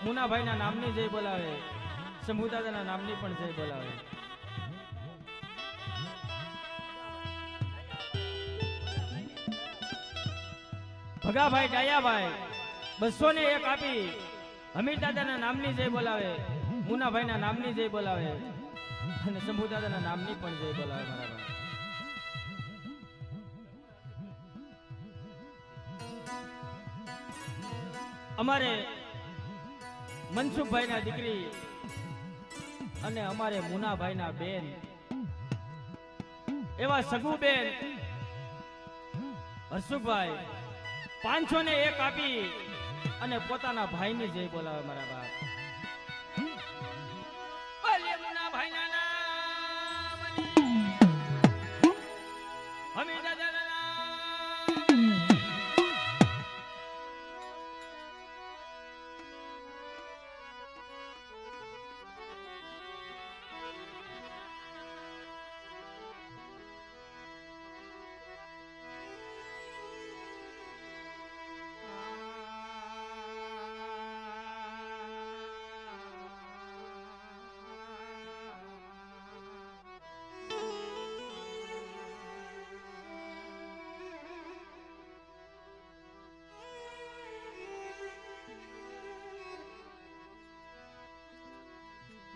મુનાભાઈના નામની જય બોલાવે, શંભુદાદાના નામની પણ જય બોલાવે. ભગાભાઈ ડાયાભાઈ 201 આપી હમીરદાદાના નામની જય બોલાવે, મુનાભાઈના નામની જય બોલાવે અને શંભુદાદાના નામની પણ જય બોલાવે. મારા ભાઈ અમારે મનસુખભાઈના દીકરી અને અમારે મુનાભાઈના બેન એવા સગુબેન હર્ષુભાઈ 501 આપી અને પોતાના ભાઈની જય બોલાવે. મારા બાપ અલે મુનાભાઈના નામની હમીરદાદાના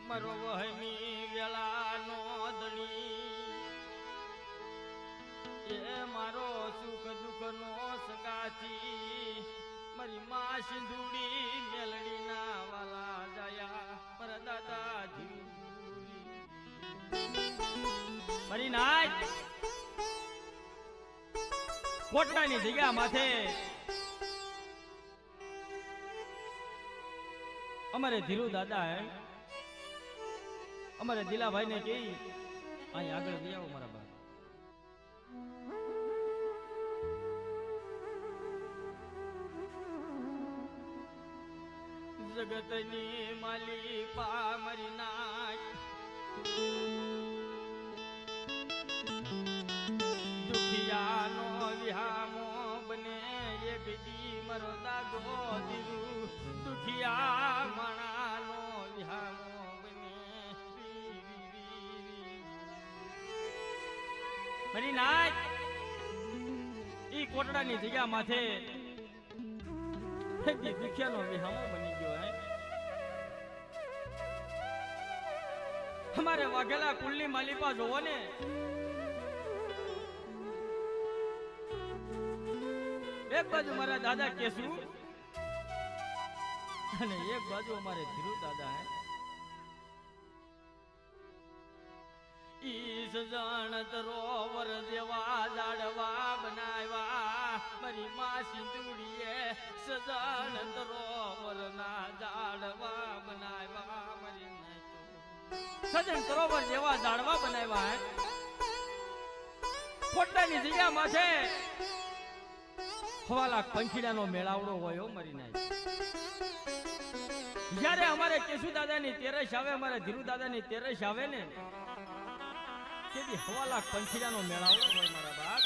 મરો વહમી વેલાનો ધણી એ મારો સુખ દુઃખનો સગાથી મારી માં સિંધુડી મેલડીના વાલા જાયા પરદાદાજી મારી નાચ કોટડાની જગ્યા માથે અમારે ધીરુ દાદા હે અમારે દિલાભાઈ ને કહી અહીં આગળ લઈ આવો મારા બાપ. જગતની માલી પા મારી નાચ દુખિયાનો વિહામો બને એક દી મારો દાદો દીધું દુખિયા માણાનો વિહામો મારી નાચ ઈ કોટડાની જગ્યા માથે દુખિયાનો વિહામો બની ગયો હે. અમારે વાઘેલા કુલની માલિપા જોવો ને એક બાજુ મારા દાદા કેસુ અને એક બાજુ અમારે ધીરુ દાદા હે. ઈ સજણ તરોવર જેવા જાડવા બનાવ્યા મારી માં સિંધુડીએ સજણ તરોવર ના જાડવા બનાવ્યા મારી સજણ તરોવર જેવા જાડવા બનાવ્યા કોટડાની જગ્યા માથે 1.25 લાખ પંખીડાનો મેળાવડો હોય મારી નાય. જ્યારે અમારે કેશુ દાદાની તેરસ આવે અમારે ધીરુ દાદાની તેરસ આવે ને કેદી 1.25 લાખ પંખીડાનો મેળાવડો હોય મારા બાપ.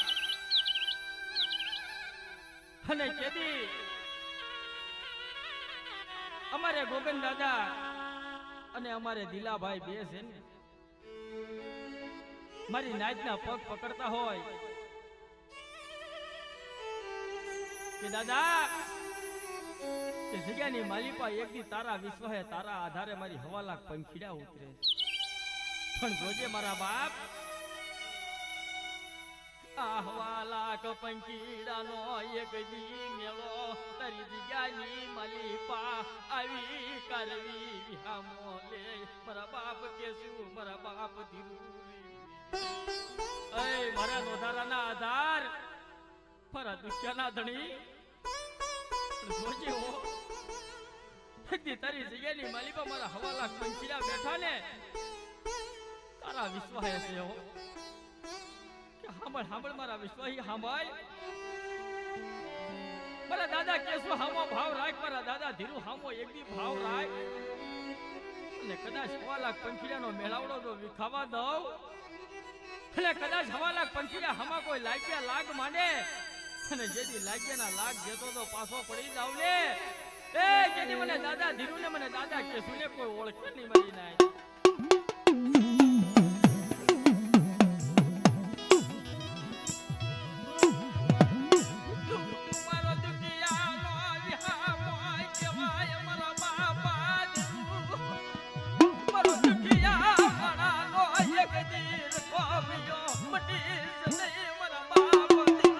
અને કેદી અમારે ગોગન દાદા અને અમારે દિલાભાઈ બે છે ને મારી નાચના પગ પકડતા હોય કે દાદા કે જગ્યાની માલિપા એક દી તારા વિશ્વાસે તારા આધારે મારી 1.25 લાખ પંખીડા ઉતરે. પણ જોજે મારા બાપ આ 1.25 લાખ પંખીડાનો એક દી મેળો તારી જગ્યાની માલિપા આવી કરવી વિહામો લે મારા બાપ કેસુ મારા બાપ ધીરુ એ મારા નોધારાના આધાર મારા દુખ્યાના ધણી જોજે હો તારી જગ્યાની માલિપા મારા 1.25 લાખ પંખીડા બેઠા ને તારા વિશ્વાસ છે હો કે હાંભળ મારા વિશ્વાસી હાંભળ મારા દાદા કેશુ હામો ભાવ રાખ મારા દાદા ધીરુ હામો એક દી ભાવ રાખ અને કદાચ 1.25 લાખ પંખીડાનો મેળાવડો જો વિખાવા દઉં અને કદાચ 1.25 લાખ પંખીડા હામા કોઈ લાગ્યા લાગ માંડે અને જેથી લાગ્યાના લાગ જેતો તો પાછો પડી જાવ ને એ કેદી મને દાદા ધીરુ ને મને દાદા કેસુ ને કોઈ ઓળખે નહીં મારી નાય. મારો દુખિયાનો વિહામો કહેવાય મારા બાપા ધીરુ. મારો દુખિયા મારાનો એક દીર ખોવ્યો મટી જશે મારા બાપા ધીરુ.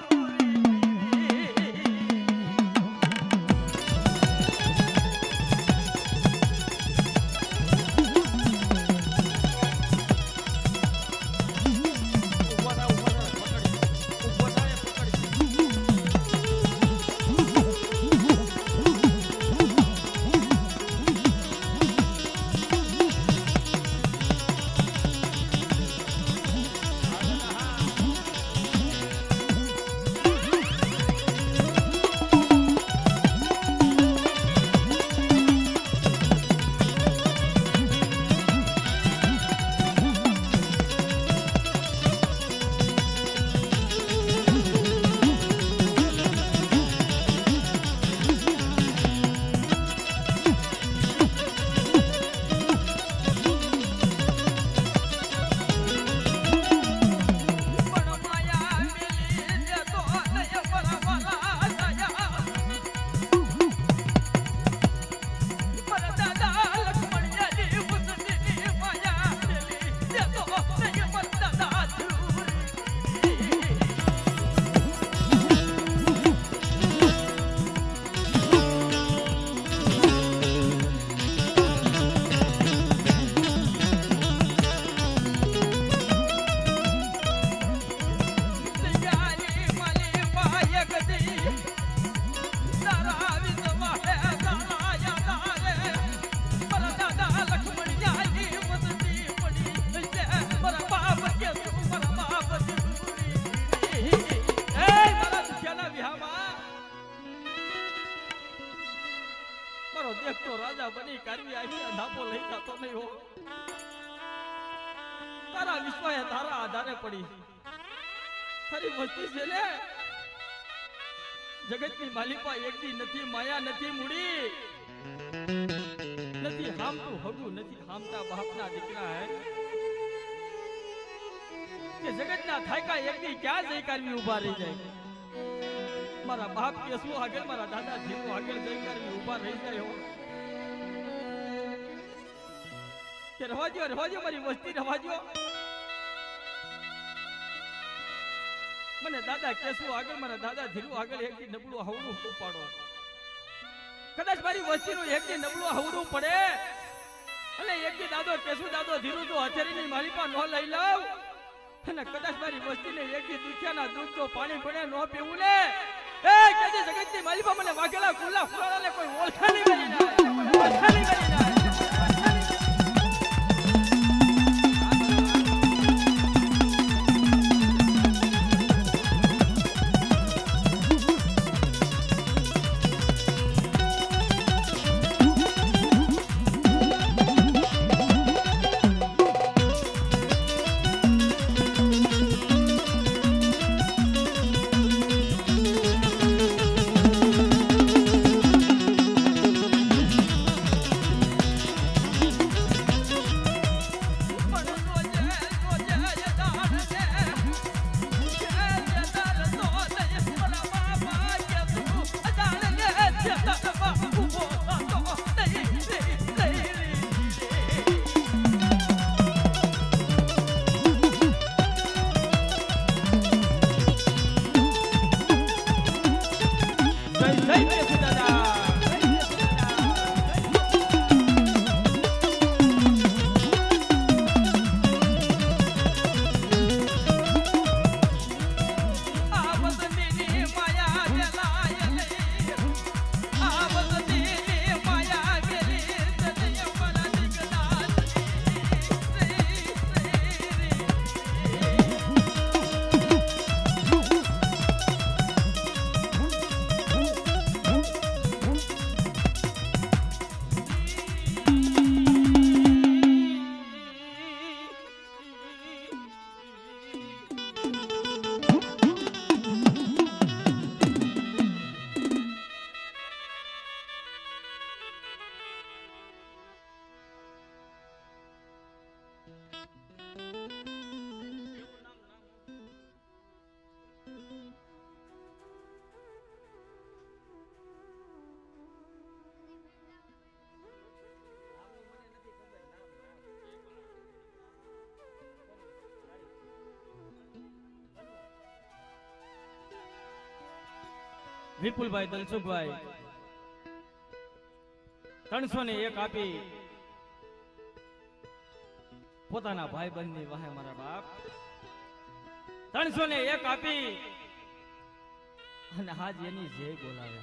દેખતો રાજા બની કારવી આવી ધાપો લઈ જતો નહીં હો. તારા વિશ્વાએ તારા આધારે પડી ખરી વસ્તી છે ને જગતની માલિકા એકદી નથી માયા નથી મૂડી નથી હામતું હગું નથી હામતા બાપના દીકરા હે કે જગતના થાયકા એકદી ક્યાં જઈ કારવી ઊભા રહી જાય. મારા બાપ કેસુ આગળ મારા દાદા જીવો આગળ જઈ કારવી ઊભા રહી જાય હો કે રવાજો મારી વસ્તી રવાજો. મને દાદા કેસુ આગળ મારા દાદા ધીરુ આગળ એકથી નબળું હવડું ઉપાડો. કદાચ મારી વસ્તીનું એકથી નબળું હવડું પડે અને એકથી દાદો કેસુ દાદો ધીરુ જો હથેળીની મારી પાસે ન લઈ લઉં અને કદાચ મારી વસ્તીને એકથી દુખ્યાના દૂધ તો પાણી પડે ન પીવું ને એ કદી જગતની મારી પાસે મને વાઘેલા કુલા ફુલાને કોઈ ઓળખાણી કરી ના ઓળખાણી કરી ના. વિપુલભાઈ દલસુખભાઈ 301 આપી પોતાના ભાઈ બંધની વાહે મારા બાપ 301 આપી અને આજ એની જય બોલાવે.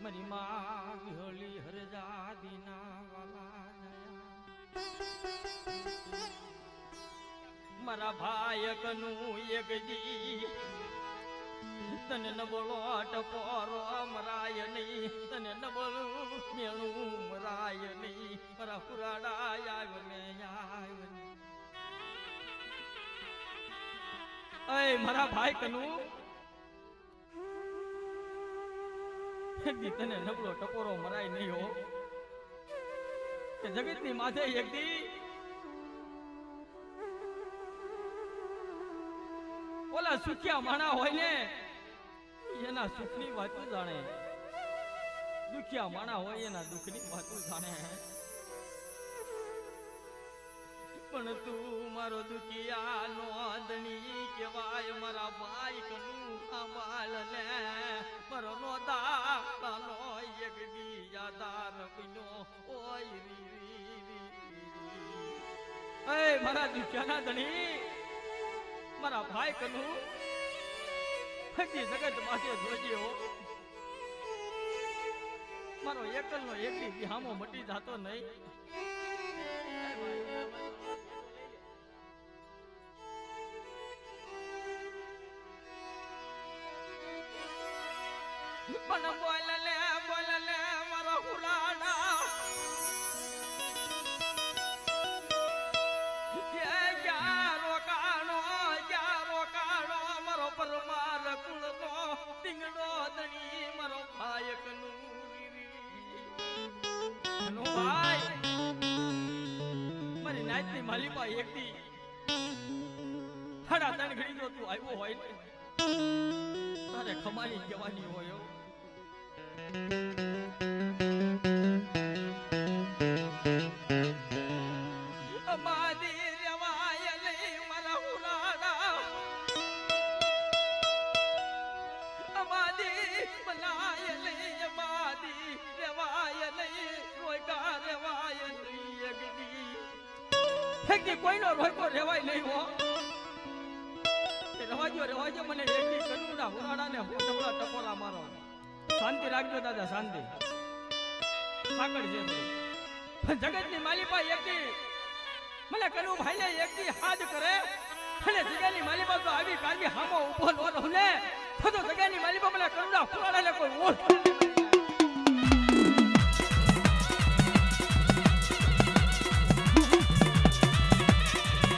મારી માં વિહળી હરજા દીના વાલા મારા ભાઈ કનું એક દી તને નબળો ટપોરો મરાય નહીં, તને નબળું મેળું મરાય નહીં. મારા પુરાડા આવ્યો ને આવ્યો ને અય મારા ભાઈ કનું તને નબળો ટપોરો મરાય નહીં હો કે જગતની માથે એક દી ઓલા સુખિયા માણા હોય ને એના સુખની વાતો જાણે, દુખિયા માણા હોય એના દુઃખની વાતો જાણે. પણ તું મારો દુખિયા નો દણી કહેવાય મારા ભાઈ કનું સંભાળ લે. મારો નો દાતાનો એક દી યાદાર બન્યો ઓય રી મારા દુખિયાના દણી મારા ભાઈ કનું હજી જગત માથે જોજે હો. મારો એકલનો એક દી વિહામો મટી જાતો નહીં. પણ બોલ લે મારા હુરાડા ક્યાં રોકાણો મારો પરમાર કુળનો ટીંગડો દણી મારો ભાઈ કનું ભાઈ મારી નાચની માલિપા એક દી હડા તણ ઘડી જો તું આવ્યો હોય ને તારે ખમાની કહેવાની હોય. અમાદી રેવાય નહીં મારા હુરાડા, અમાદી બનાય નહીં, અમાદી રેવાય નહીં, રોયકા રેવાય નહીં. એક દી કોઈનો રોયકો રેવાય નહીં હો. રવાજો મને એકથી કનુડા હુરાડાને હું નબળા ટપોરા મારો. શાંતિ રાખજો દાદા, શાંતિ. આગળ છે જગતની માલિપા એકથી મને કનુ ભાઈને એકથી હાથ કરે અને જગ્યાની માલિપા તો આવી કારવી હામો ઉભો ન રહું ને તો જગ્યાની માલિપા મને કનુડા હુરાડાને કોઈ ઓળખ.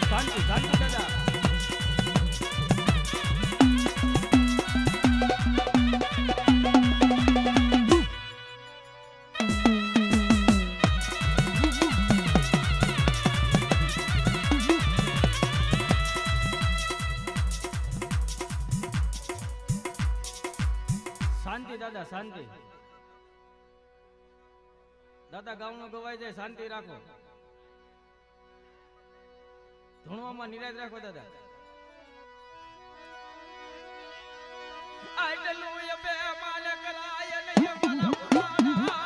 શાંતિ શાંતિ દાદા. શાંતિ દાદા, શાંતિ દાદા. ગામનું ગવાય જાય, શાંતિ રાખો. ધૂણવામાં નિરાશ રાખો દાદા. આટલું બે માન કરાય નહીં મારા પુરાણા,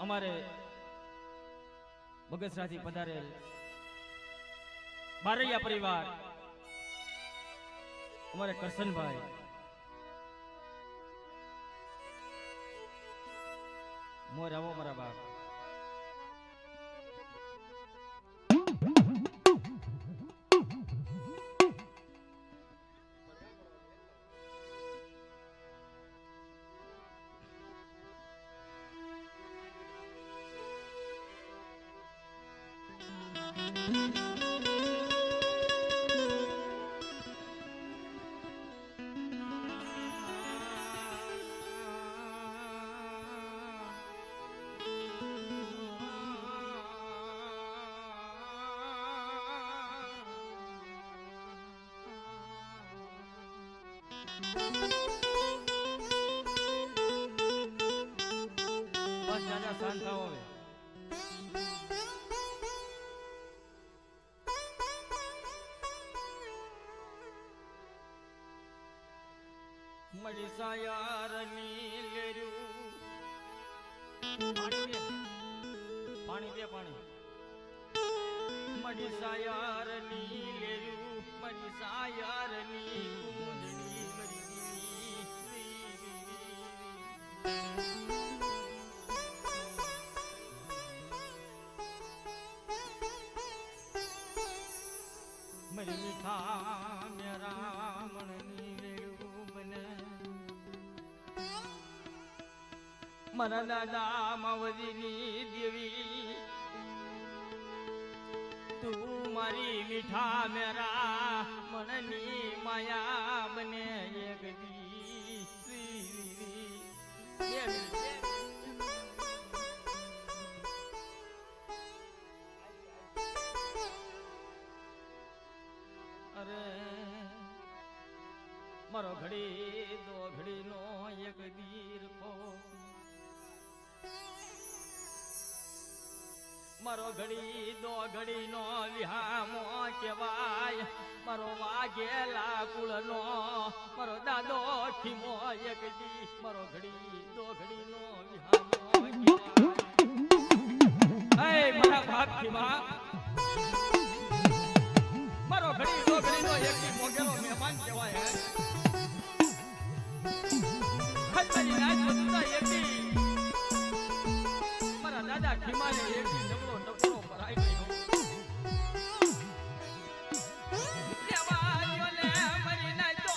અમારે બગસરાથી પધારેલ બારૈયા પરિવાર, અમારે કરશનભાઈ, મોર આવો મારા બાપ. બસ દાદા શાંત થાઓ હવે. મળી સાયારની લેરું પાણી દે પાણી. મળી સાયારની લેરું, મળી સાયારની કુંજણી મરી મરી મીઠા મેરા મણની લેરું બને. મારા દાદા માવજીની દેવી, તું મારી મીઠા મેરા મણની માયા બને એક દી. અરે મારો ઘડી દો ઘડી નો એક દીરખો, મારો ઘડી દો ઘડી નો વિહામો કહેવાય. મારો વાઘેલા કુળ નો મારો દાદો ખીમો એક દી. મારો ઘડી દો ઘડી નો વિહામો કહેવાય. મારા બાપ ખીમા, મારો ઘડી દો ઘડી નો એક દી મોગેલો મહેમાન કહેવાય. ખતરી રાજ બદલા એક દી મારા દાદા ખીમાને એક દી નબળો ટપરો ભરાઈ ગયો. દેવાયો લે મરી ના તો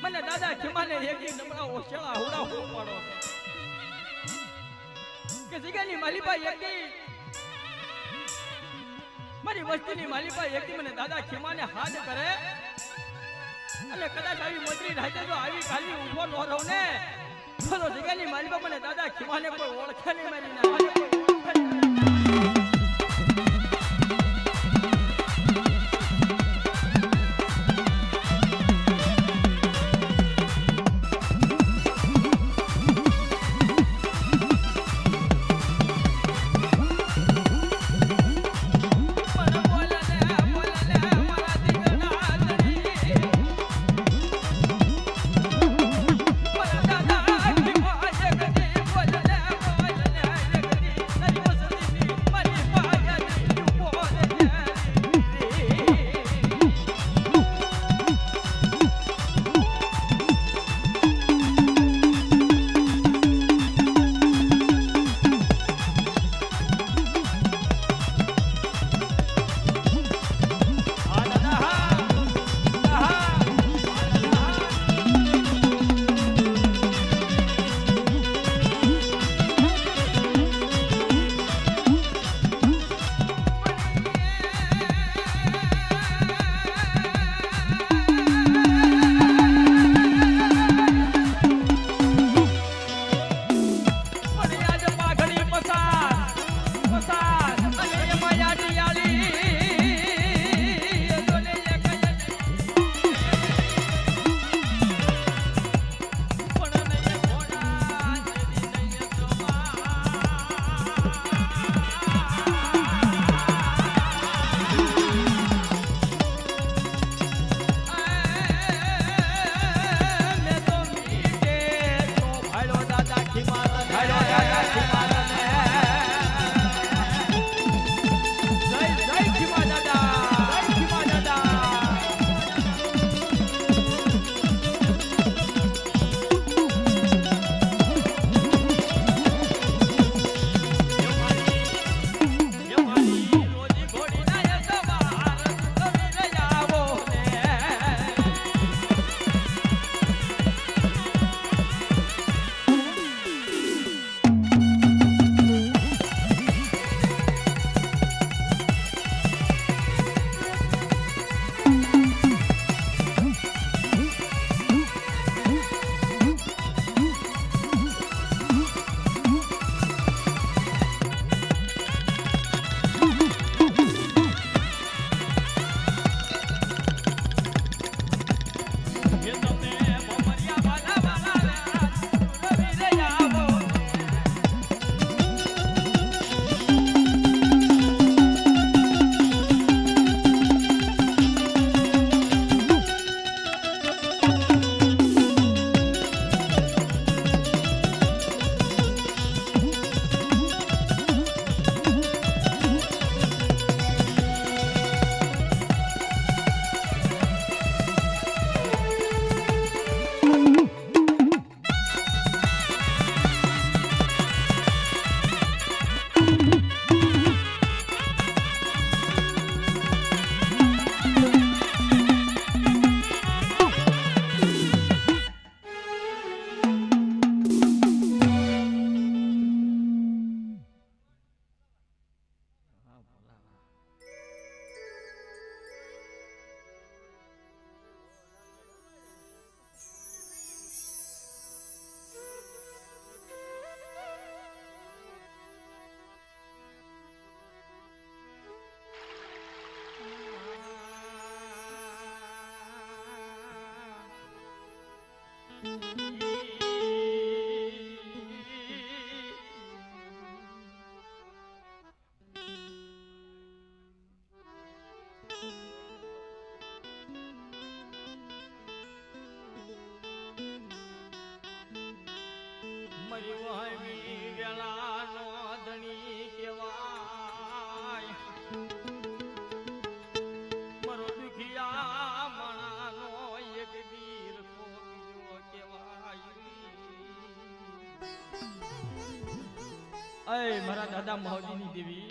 મને દાદા ખીમાને એક દી નબળા ઓછેલા હુડા હું પાડો કે જગ્યાની માલીભાઈ એક દી મારી વસ્તીની માલીભાઈ એક દી મને દાદા ખીમાને હાથ કરે અને કદાચ આવી મંત્રી રાતે જો આવી કાલી ઊભો ન રહું ને તો જગ્યાની માલીભાઈ મને દાદા ખીમાને કોઈ ઓળખે નહીં. મારી ના વહમી વેળાનો ધણી કેવાય મારો દુખિયા મણાનો એક વીર બીજો કેવાય અય મારા દાદા મહોજીની દેવી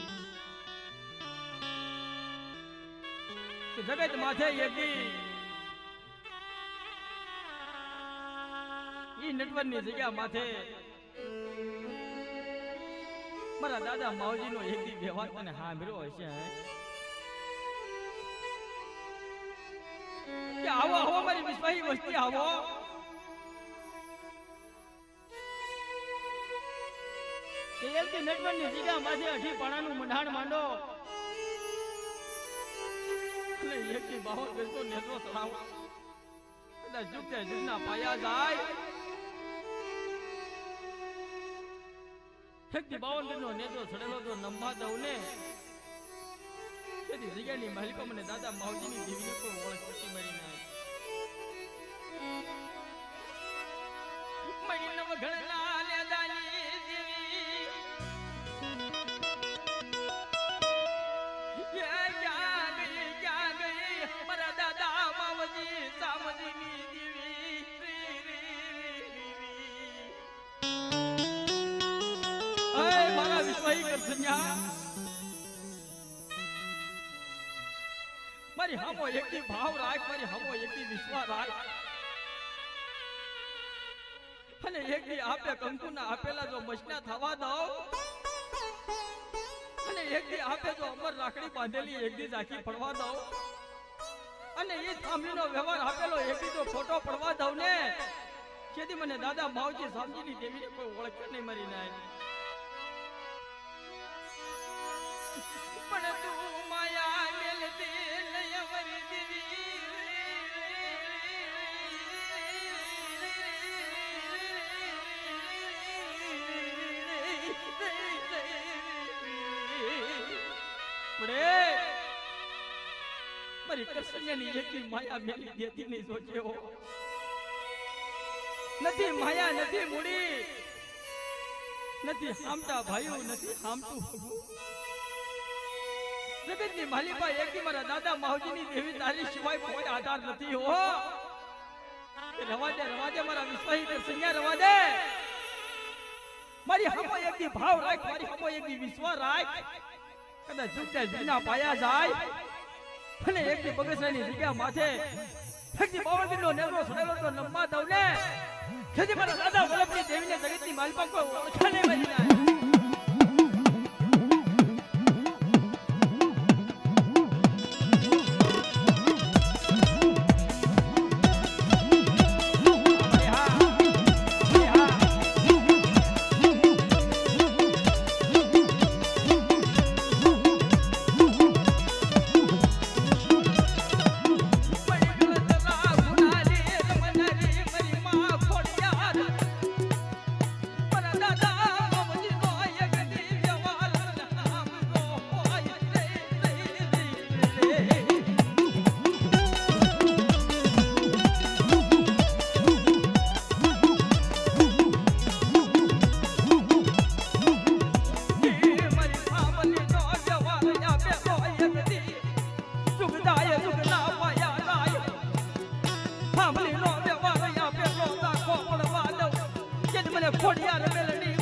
જગત માથે યદી ઈ નટવરની જગ્યા માથે મારા દાદા માવજીનો એક દી વ્યવહાર તને સાંભળ્યો હશે કે આવો આવો મારી વિશ્વાહી વસ્તી આવો કે એકદી નટવરની જગ્યા માથે અઢી પાણાનું મંડાણ માંડો અને એકદી બાહો બેસતો નેત્રો સડાવો કદાચ જુગતે જુગના પાયા જાય એકદી 52 નો નેત્રો સડેલો તો નંબા દઉં ને તેથી જગ્યાની માલિકો મને દાદા માવજીની દેવીને કોઈ ઓળખ પછી મરી ના મરી નવ ઘણના લેદાની દેવી ક્યાં ગઈ મારા દાદા માવજી સામજીની દેવી મારા વિશ્વાહી કરસન્યા મારી હામો એકથી ભાવ રાખ મારી હામો એકથી વિશ્વાસ રાખ અને એકથી આપે કંકુના આપેલા જો મશના થવા દો અને એકથી આપે જો અમર રાખડી બાંધેલી એકથી ઝાંખી પડવા દો અને એ થાંભલીનો વ્યવહાર આપેલો એકથી તો ફોટો પડવા દઉં ને જેથી મને દાદા માવજી સામજીની દેવીને કોઈ ઓળખ નહીં મરી નાય પણ તું માયા મેલતી નહીં અમારી દેવી પડે મારી કૃષ્ણની એકલી માયા મેલી દેતી નહીં સોચ્યો નથી માયા નથી મૂડી નથી હામટા ભાઈઓ નથી હામતું જગતની માલિકા એકથી મારા દાદા માવજીની દેવી તારી સિવાય કોઈ આધાર નથી હો રવા દે મારા વિશ્વાહી દર્શનિયા રવા દે મારી હમો એકથી ભાવ રાખ મારી હમો એકથી વિશ્વાસ રાખ કદાચ જુગતે જુગના પાયા જાય અને એકથી બગસરાની જગ્યા માથે એકથી 52 નો નેરો સડેલો તો નંબા દઉં ને જેથી મારા દાદા વલ્લભની દેવીને જગતની માલિકા કોઈ ઓળખા નહીં મરી જાય ખોડિયાર મેલડી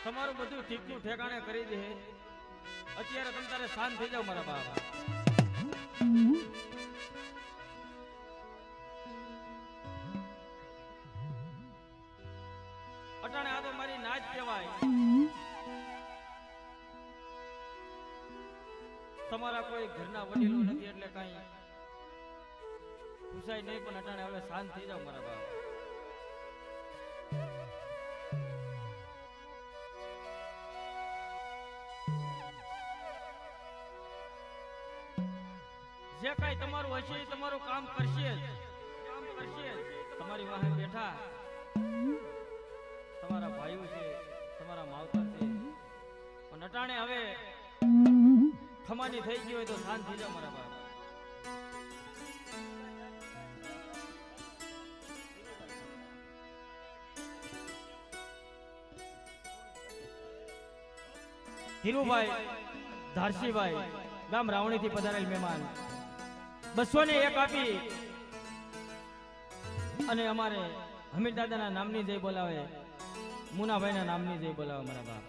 તમારું બધું ઠીકનું ઠેકાણે કરી દે. અત્યારે તમે તારે શાંત થઈ જાવ મારા બાપ. અટાણે આ તો મારી નાચ કહેવાય. તમારા કોઈ ઘરના વડીલો નથી એટલે કઈ પૂછાય નહીં, પણ અટાણે હવે શાંત થઈ જાવ મારા બાપ. જે કઈ તમારું હશે એ તમારું કામ કરશે જ. તમારી વાહે બેઠા તમારા ભાઈઓ છે, તમારા માવતર છે, પણ અટાણે હવે ખમાની થઈ ગઈ હોય તો શાંત થઈ જાવ મારા બાપ. ધીરુભાઈ ધારસીભાઈ ગામ રાવણી થી પધારેલ મહેમાન 201 આપી અને અમારે હમીર દાદાના નામની જય બોલાવે, મુનાભાઈના નામની જય બોલાવે મારા બાપ.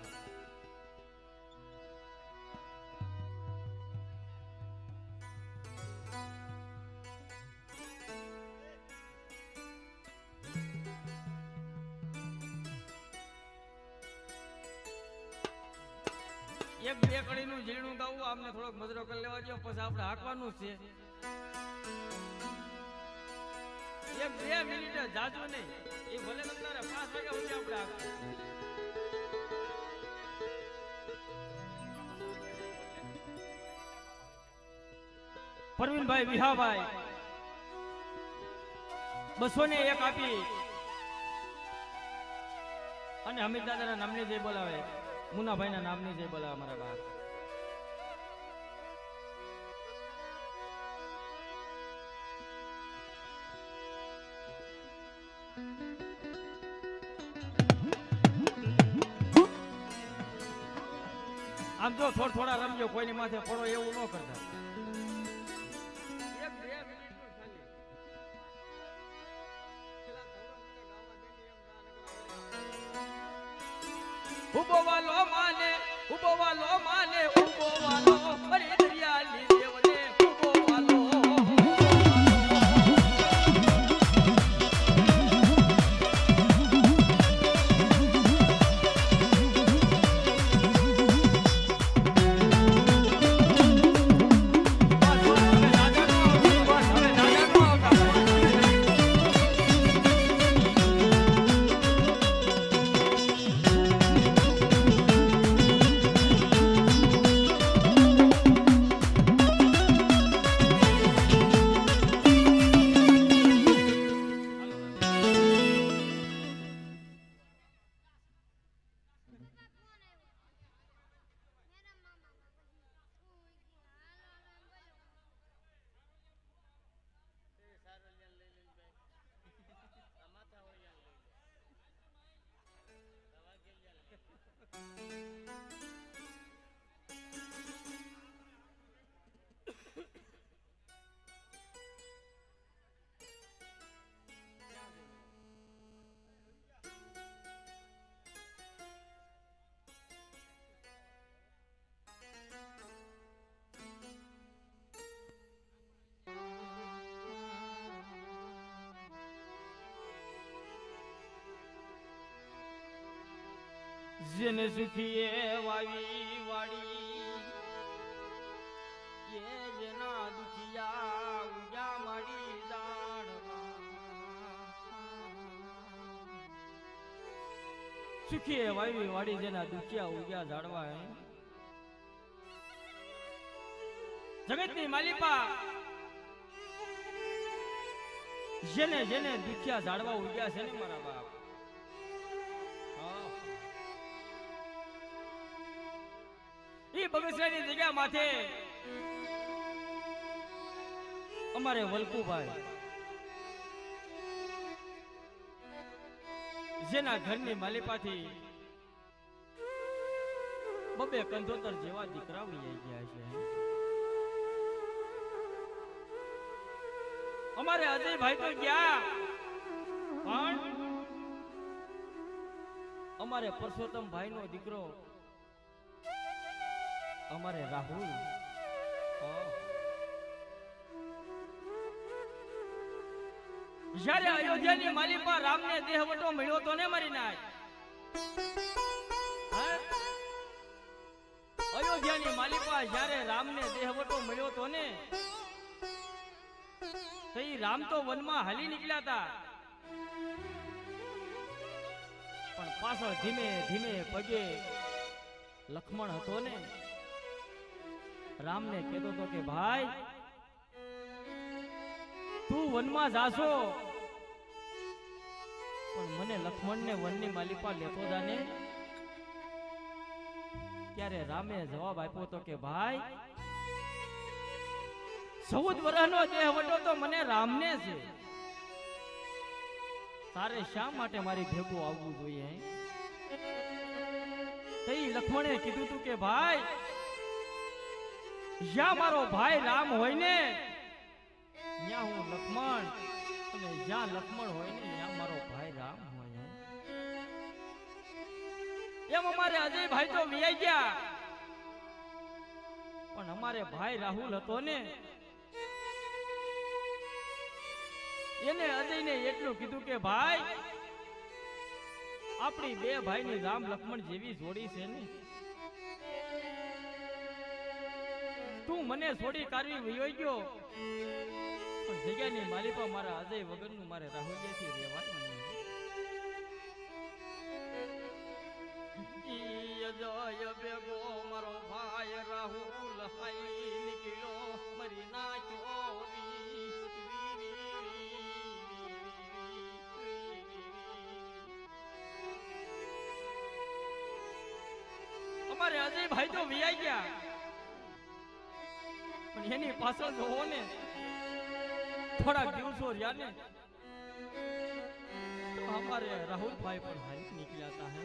એક બે કડીનું ઝીણું ગાવું, આમને થોડોક મજરો કરી લેવા દો, પછી આપણે હાંકવાનું છે. એક બે મિનિટ જાજુ નહીં, એ ભલે તમારે 5 વાગ્યા સુધી આપણે હાંકવું. પરવીનભાઈ વિહાભાઈ 201 આપી અને હમીદ દાદાના નામની જય બોલાવે, મુનાભાઈના નામની જય બોલાવે મારા બાપ. આમ જો થોડા રમજો, કોઈની માથે પડો એવું ન કરતા. ઉભો વાલો માને, ઉભો વાલો માને, ઉભો વાલો અરે દરિયાની દેવને ઉભો વાલો. જેને સુખીએ વાવી વાડી, એ જેના દુખિયા ઉજા માડી દાડવા. સુખીએ વાવી વાડી, જેના દુખિયા ઉગ્યા ઝાડવા. જગતની માલિપા જેને જેને દુખિયા ઝાડવા ઉગ્યા છે ને મારા બાપ. ઈ બગસરાની જગ્યા માથે અમારે વલ્કુભાઈ, જેના ઘરની માલિપાથી બબે કંધોતર જેવા દીકરા વહી ગયા છે. અમારે અજયભાઈ તો ગયા, પણ અમારે પરસોત્તમ ભાઈ નો દીકરો અમારે રાહુલ જ્યારે અયોધ્યાની માલિપા રામને દેહવટો મળ્યો તો ને મારી નાય અયોધ્યાની માલિપા જ્યારે રામને દેહવટો મળ્યો તો ને તો ઈ રામ તો વનમાં હાલી નીકળ્યા હતા પણ પાછળ ધીમે ધીમે પગે લક્ષ્મણ હતો ને રામને કહેતો હતો કે ભાઈ તું વનમાં જાશો પણ મને લક્ષ્મણને વનની માલિપા લેતો જાને ત્યારે રામે જવાબ આપ્યો હતો કે ભાઈ 14 વર્ષનો દેહવટો તો મને રામને છે તારે શા માટે મારી ભેગું આવવું જોઈએ તઈ લક્ષ્મણે કીધું તું કે ભાઈ જ્યાં મારો ભાઈ રામ હોય ને ત્યાં હું લક્ષ્મણ અને જ્યાં લક્ષ્મણ હોય ને ત્યાં મારો ભાઈ રામ હોય એમ અમારે અજયભાઈ તો વિયાઈ ગયા પણ અમારે ભાઈ રાહુલ હતો ને એને અજયને એટલું કીધું કે ભાઈ આપણી બે ભાઈની રામ લક્ષ્મણ જેવી જોડી છે ને તું મને છોડી કાઢવી વયો ગયો પણ જગ્યાની માલિપા મારા અજય વગરનું મારે રાહુલજીથી રહેવાય નહીં અજય બેગો મારો ભાઈ રાહુલ હાઈ નીકળ્યો મરી નાખ્યો અમારે અજયભાઈ તો વિયાઈ ગયા પણ એની પાછળ જોવો ને થોડાક દિવસો રહ્યા ને તો અમારે રાહુલભાઈ પણ હારી નીકળ્યા હતા હે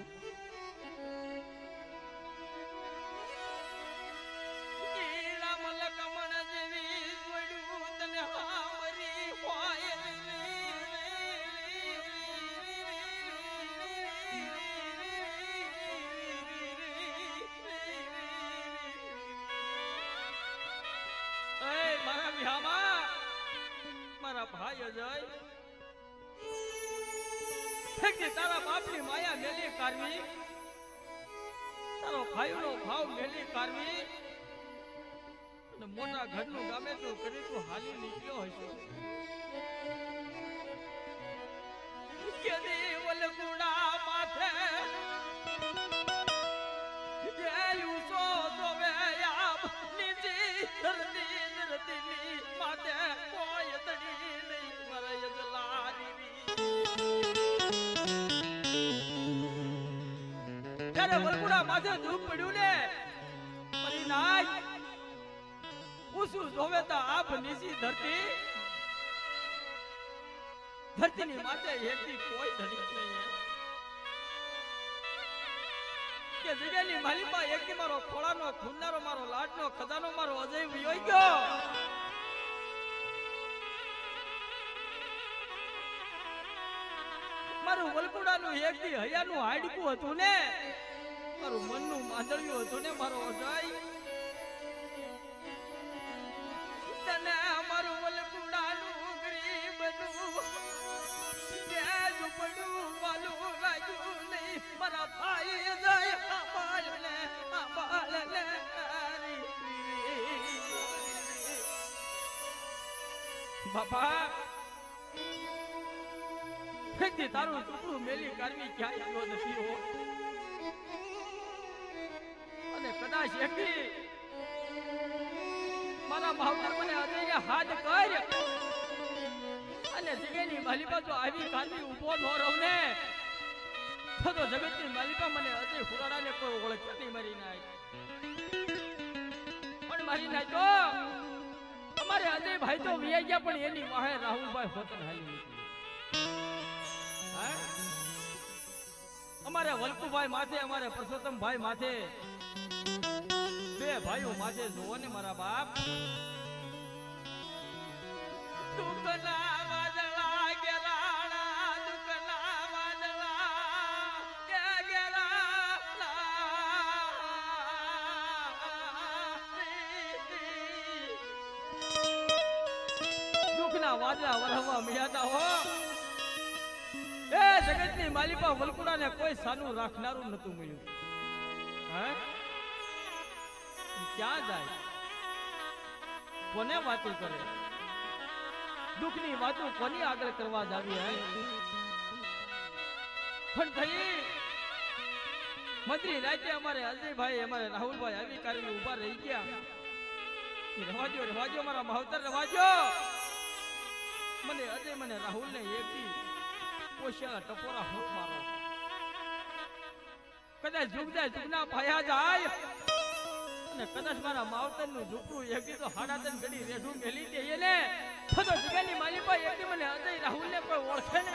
રામ લક્ષ્મણ જેવી જોડ્યું તને હામરી હોય મારા વિહામાં મારા ભાઈ અજય તારા બાપની માયા મેલી કાઢવી તારો ભાઈનો ભાવ મેલી કાઢવી અને મોટા ઘરનું ગામે તું કરી તું હાલી નીકળ્યો હશો કે દેવલ ગુડા માથે જેયુસો દોવે આપ નીચી ધરતી ધરતીની માથે કોઈ તડી નહીં મરે જલારી ત્યારે વલકુડા માથે દુઃખ પડ્યું ને મરી નાય ઉસુ જોવે તો આપ નીચી ધરતીની માથે એકથી કોઈ ધડી નહીં કે જગ્યાની માલિપા એકથી મારો ખોળાનો ખૂનનારો મારો લાડનો ખજાનો મારો અજય વિયો ગયો મારું વલકુડાનું એકથી હૈયાનું હાડકું હતું ને મારું મનનું માંદળિયું હતું ને મારો અજય તને મારું વલકુડાનું ગરીબનું પડ્યું વાલું લાગ્યું નહીં મારા ભાઈ જાય બાપા ફેંકતી તારું ટુકડું મેલી કાઢવી ક્યાંય ગયો નથી હો અને કદાચ એકથી મારા માવતર મને અજયને હાથ કર અને જગ્યાની માલિકા જો આવી કાઢવી ઉભો ન રહું ને તો જગતની માલિકા મને અજય ફુરાડાને કોઈ ઓળખ્યા નહીં મારી નાય પણ મારી નાય તો અમારે અજયભાઈ તો વિયાઈ ગયા પણ એની વાહે રાહુલભાઈ હોતન હાલી નીકળી અમારે વલ્કુભાઈ માથે અમારે પરસોત્તમભાઈ માથે બે ભાઈઓ માથે જોવો ને મારા બાપ દુઃખના વાદળા ગેરાણા દુઃખના વાદળા કે ગેરા ના વાદળા વરહવા મળ્યા હો. એ જગતની માલિકા વલકુડાને કોઈ સાનું રાખનારું નતું મળ્યું. હે ક્યાં જાય, કોને વાતો કરે, દુઃખની વાતો કોની આગળ કરવા જાવી હે. પણ થઈ મંત્રી રાતે અમારે અજયભાઈ અમારે રાહુલભાઈ આવી કરીને ઉભા રહી ગયા. રવાજો મારા માવતર રવાજો. મને અજય મને રાહુલ ને એકથી પોશિયા ટપોરા હોત મારો. કદાચ જુગના ભાયા જાય અને કદાચ મારા માવતર નું ઝૂકવું એકથી તો હાડાતન ઘડી રેઢું મેલી દે એને થતો જુગાની માલી પર એકથી મને અજય રાહુલ ને કોઈ ઓળખે ને.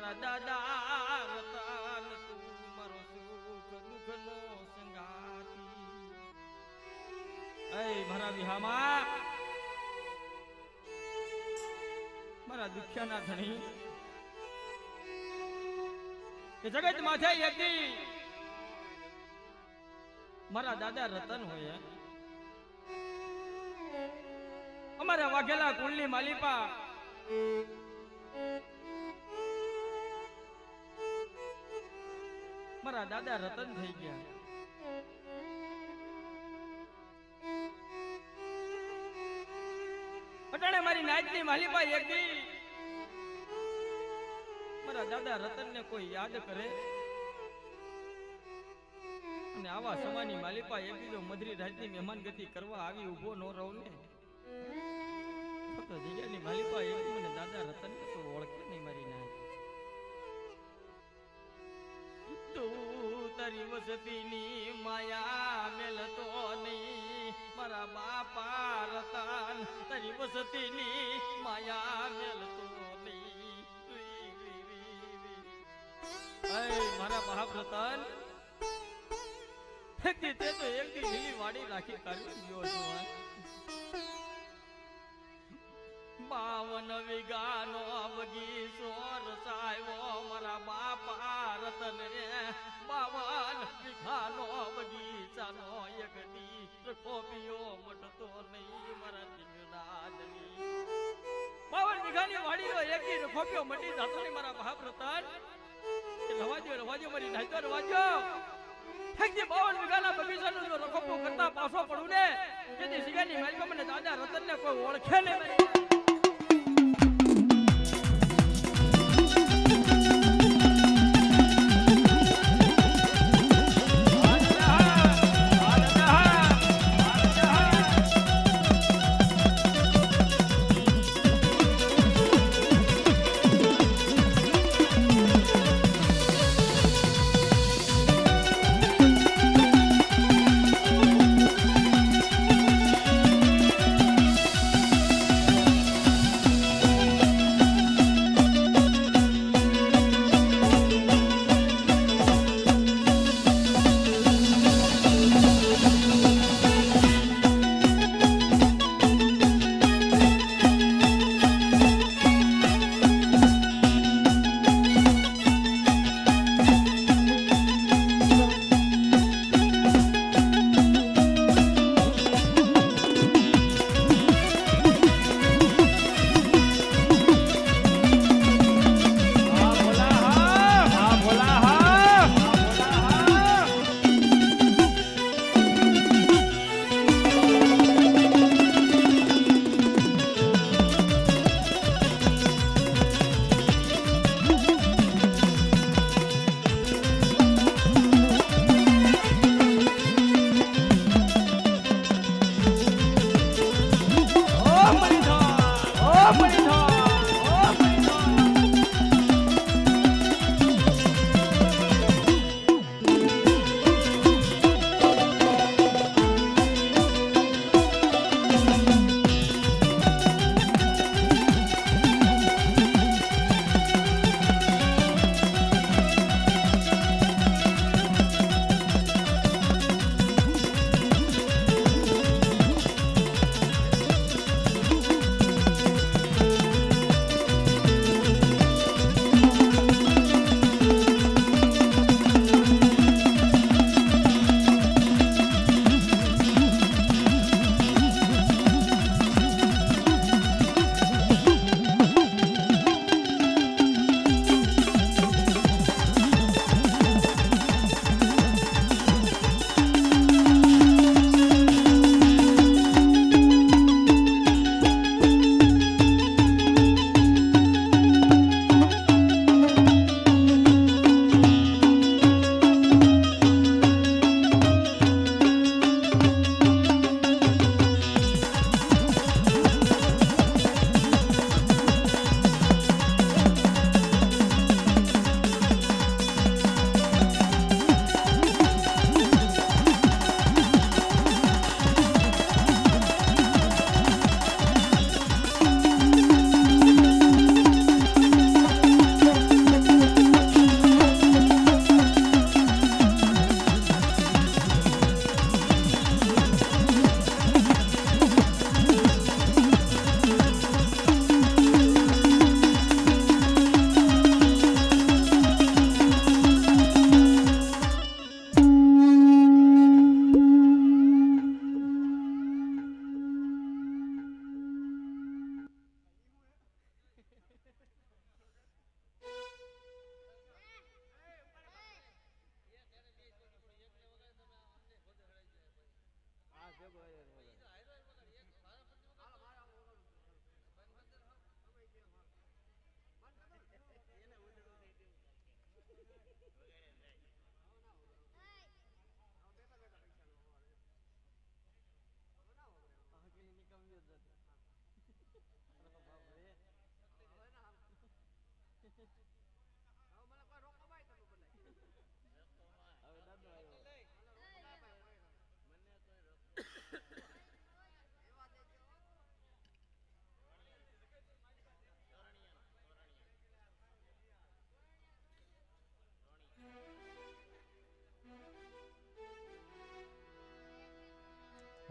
મારા દાદા રતન તું મારો સુખ દુઃખ નો સંગાતી. એ મારા વિહામાં મારા દુખ્યાના ધણી કે જગત માથે એકદી મારા દાદા રતન હોય. અમારા વાઘેલા કુળની માલિપા મારા દાદા રતન થઈ ગયા. અટાણે મારી નાચની માલિપા એકદી મારા દાદા રતન ને કોઈ યાદ કરે અને આવા સમાની માલિપા એકદી જો મધરી રાજની મહેમાન ગતિ કરવા આવી ઉભો ન રહું ને તો જગ્યાની માલિપા એકદી મને દાદા રતન ને તો ઓળખે નહીં મારી નાચ. તું તારી વસતીની માયા મેલતો નહીં મારા બાપા રતન તારી વસતીની માયા મેલતો નહીં. મારા બાપ રતન તે તો એક દી લીલી વાડી રાખી કરી ગયો છું. 52 વીઘાનો બગીચો રસાયો મારા બાપા રતન રે. 52 વીઘાનો બગીચાનો એક દી રખોપિયો મટતો નહીં મારા દીકરા દલી. 52 વીઘાની વાડીનો એક દી રખોપિયો મટી જતો નહીં મારા બાપ રતન. રવાજો મારી નાચતો રવાજો. 52 વીઘાના બગીચાનો જો રખોપો કરતા પાછો પડું ને જેથી સિગાની માલિકા મને દાદા રતન ને કોઈ ઓળખે નહીં.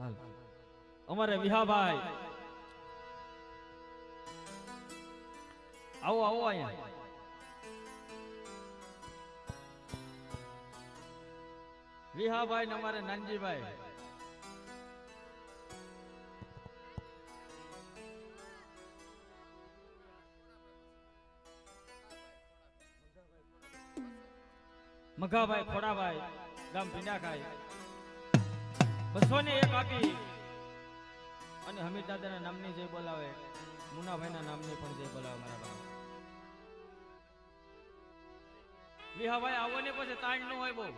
હાલ અમારે વિહાભાઈ આવો આવો અહીંયા વિહાભાઈ ને અમારે નાનજીભાઈ મઘાભાઈ ખોડાભાઈ ગામ ભીંડાખાઈ 200 ને 1 આપી અને હમીદ દાદાના નામની જય બોલાવે મુનાભાઈના નામની પણ જય બોલાવે મારા બાપ વિહાભાઈ આવો ને પછી તાણ ન હોય બહુ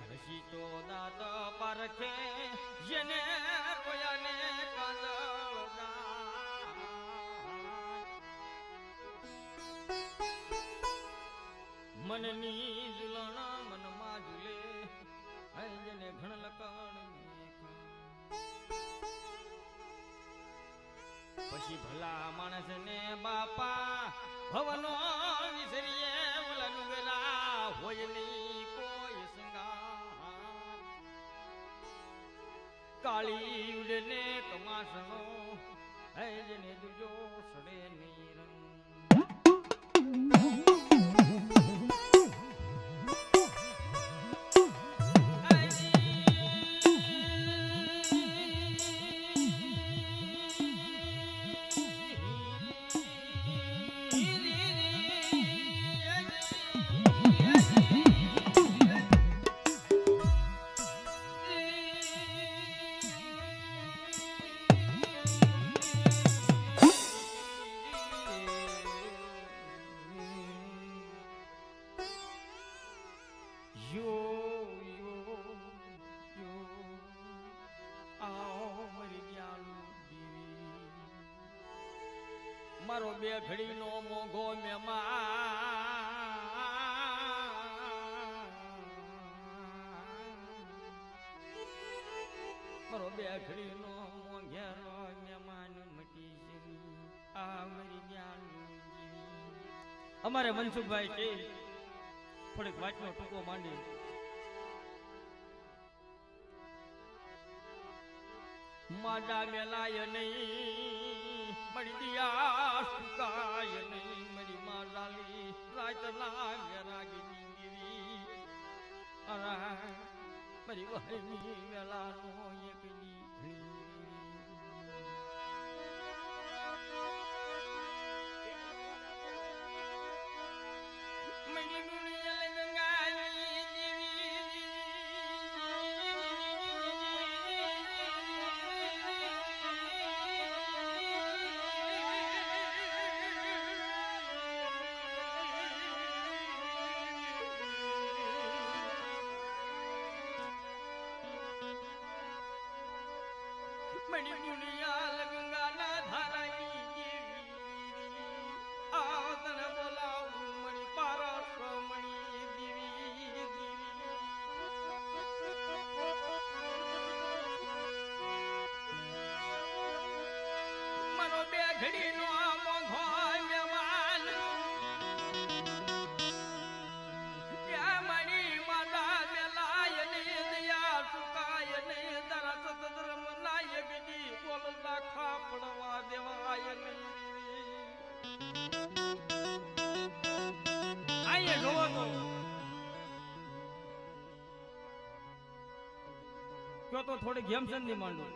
હસી તો દાત પારખે જેને કોયાને કાંદળ મનની ઝુલણ મનમાં ઝૂલે જેને ઘણ લકણ પછી ભલા માણસ ને બાપા ભવનો વિસરીએ ઓલાનું વેલા હોય નહીં કોઈ સંગાર કાળી ઉડને કમાસણો હે જેને દુજો સડે નહીં રંગ મારો બે ઘડીનો મોઘો મારો બે ઘડીનો મોઘેરો મહેમાન મટી આ મરી ગયા અમારે મનસુખભાઈ કે થોડીક વાતનો ટૂંકો માંડી માડા મેલાય નહીં મળી દિયા સુકાય નહીં મળી મારાલી રાત લાગે રાગી દીવી મરી વહની વેલાનો એક મરી ગુણિયલ ગંગાની મણી મુનિયા લગંગાના ધારાની દેવી આવતન બોલાવું મણી પારસ મણી દેવી મનો બે ઘડીનો મોઘો મહેમાન ત્યાં મણી માતા મેલાય ને દયા સુકાય ને દરા સતધર્મ નાયક બોલતા ખાપડવા દેવાય આયે જોવો તો થોડી ગેમસન ની માંડું